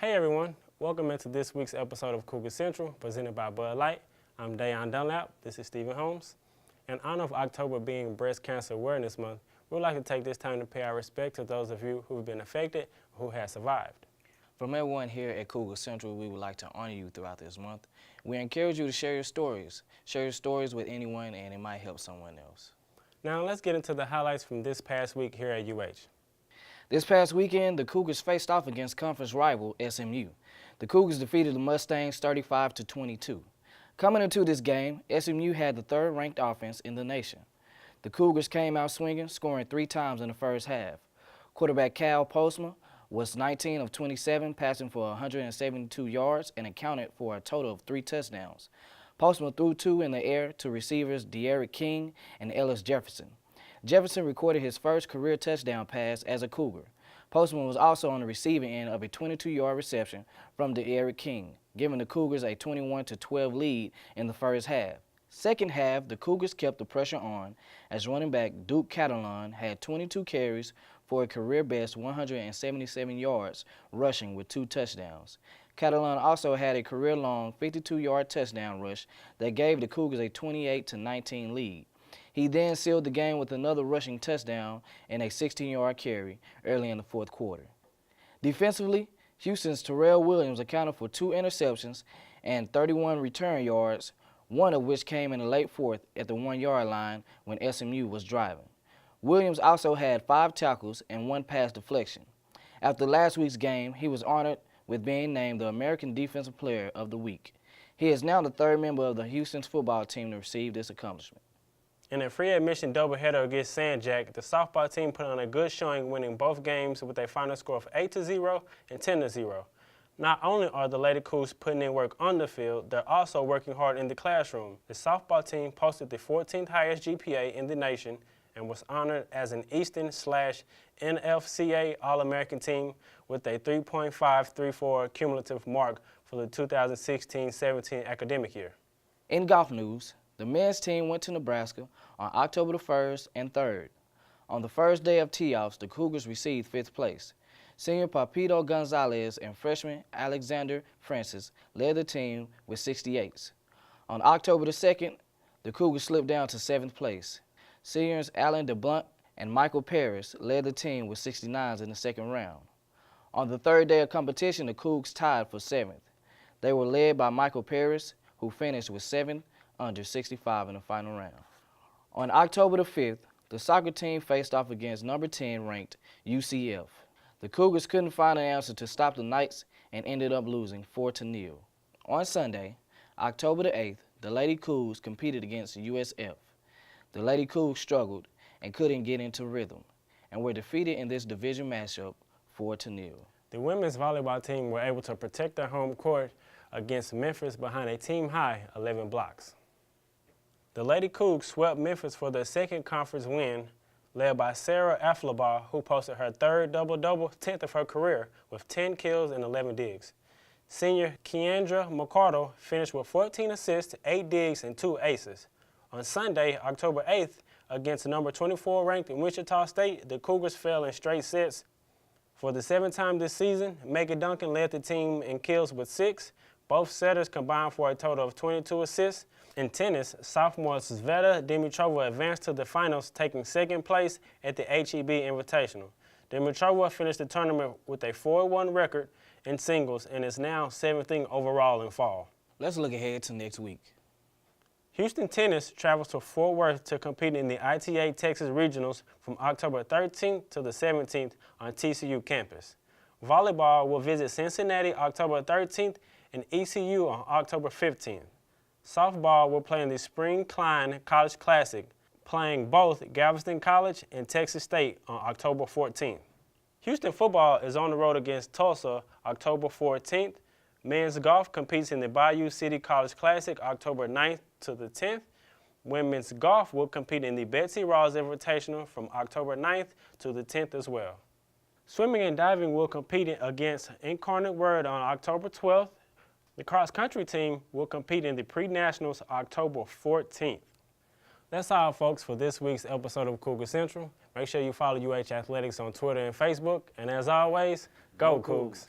Hey everyone, welcome into this week's episode of Cougar Central, presented by Bud Light. I'm Dayon Dunlap, this is Stephen Holmes. In honor of October being Breast Cancer Awareness Month, we'd like to take this time to pay our respect to those of you who've been affected or who have survived. From everyone here at Cougar Central, we would like to honor you throughout this month. We encourage you to share your stories. Share your stories with anyone and it might help someone else. Now let's get into the highlights from this past week here at UH. This past weekend, the Cougars faced off against conference rival SMU. The Cougars defeated the Mustangs 35-22. Coming into this game, SMU had the third-ranked offense in the nation. The Cougars came out swinging, scoring 3 times in the first half. Quarterback Cal Postma was 19 of 27, passing for 172 yards and accounted for a total of 3 touchdowns. Postma threw 2 in the air to receivers De'Eric King and Ellis Jefferson. Jefferson recorded his first career touchdown pass as a Cougar. Postman was also on the receiving end of a 22-yard reception from De'Eric King, giving the Cougars a 21-12 lead in the first half. Second half, the Cougars kept the pressure on as running back Duke Catalan had 22 carries for a career-best 177 yards rushing with 2 touchdowns. Catalan also had a career-long 52-yard touchdown rush that gave the Cougars a 28-19 lead. He then sealed the game with another rushing touchdown and a 16-yard carry early in the fourth quarter. Defensively, Houston's Terrell Williams accounted for 2 interceptions and 31 return yards, one of which came in the late fourth at the 1-yard line when SMU was driving. Williams also had 5 tackles and 1 pass deflection. After last week's game, he was honored with being named the American Defensive Player of the Week. He is now the 3rd member of the Houston's football team to receive this accomplishment. In a free admission doubleheader against San Jac, the softball team put on a good showing, winning both games with a final score of 8-0 and 10-0. Not only are the Lady Cougs putting in work on the field, they're also working hard in the classroom. The softball team posted the 14th highest GPA in the nation and was honored as an Eastern/NFCA All-American team with a 3.534 cumulative mark for the 2016-17 academic year. In golf news, the men's team went to Nebraska on October the 1st and 3rd. On the first day of tee-offs, the Cougars received 5th place. Senior Papito Gonzalez and freshman Alexander Francis led the team with 68s. On October the 2nd, the Cougars slipped down to 7th place. Seniors Alan DeBlunt and Michael Paris led the team with 69s in the second round. On the 3rd day of competition, the Cougs tied for 7th. They were led by Michael Paris, who finished with 7 under 65 in the final round. On October the 5th, the soccer team faced off against number 10 ranked UCF. The Cougars couldn't find an answer to stop the Knights and ended up losing 4-0. On Sunday, October the 8th, the Lady Cougs competed against USF. The Lady Cougs struggled and couldn't get into rhythm and were defeated in this division matchup 4-0. The women's volleyball team were able to protect their home court against Memphis behind a team-high 11 blocks. The Lady Cougs swept Memphis for their 2nd conference win, led by Sarah Afflebaugh, who posted her 3rd double-double, 10th of her career, with 10 kills and 11 digs. Senior Keandra McCardle finished with 14 assists, 8 digs, and 2 aces. On Sunday, October 8th, against the number 24 ranked in Wichita State, the Cougars fell in straight sets. For the 7th time this season, Megan Duncan led the team in kills with 6. Both setters combined for a total of 22 assists. In tennis, sophomore Sveta Dimitrova advanced to the finals, taking 2nd place at the HEB Invitational. Dimitrova finished the tournament with a 4-1 record in singles and is now 7th overall in fall. Let's look ahead to next week. Houston Tennis travels to Fort Worth to compete in the ITA Texas Regionals from October 13th to the 17th on TCU campus. Volleyball will visit Cincinnati October 13th and ECU on October 15th. Softball will play in the Spring Klein College Classic, playing both Galveston College and Texas State on October 14th. Houston football is on the road against Tulsa October 14th. Men's golf competes in the Bayou City College Classic October 9th to the 10th. Women's golf will compete in the Betsy Ross Invitational from October 9th to the 10th as well. Swimming and diving will compete against Incarnate Word on October 12th. The cross-country team will compete in the Pre-Nationals October 14th. That's all, folks, for this week's episode of Cougar Central. Make sure you follow UH Athletics on Twitter and Facebook. And as always, go Cougs!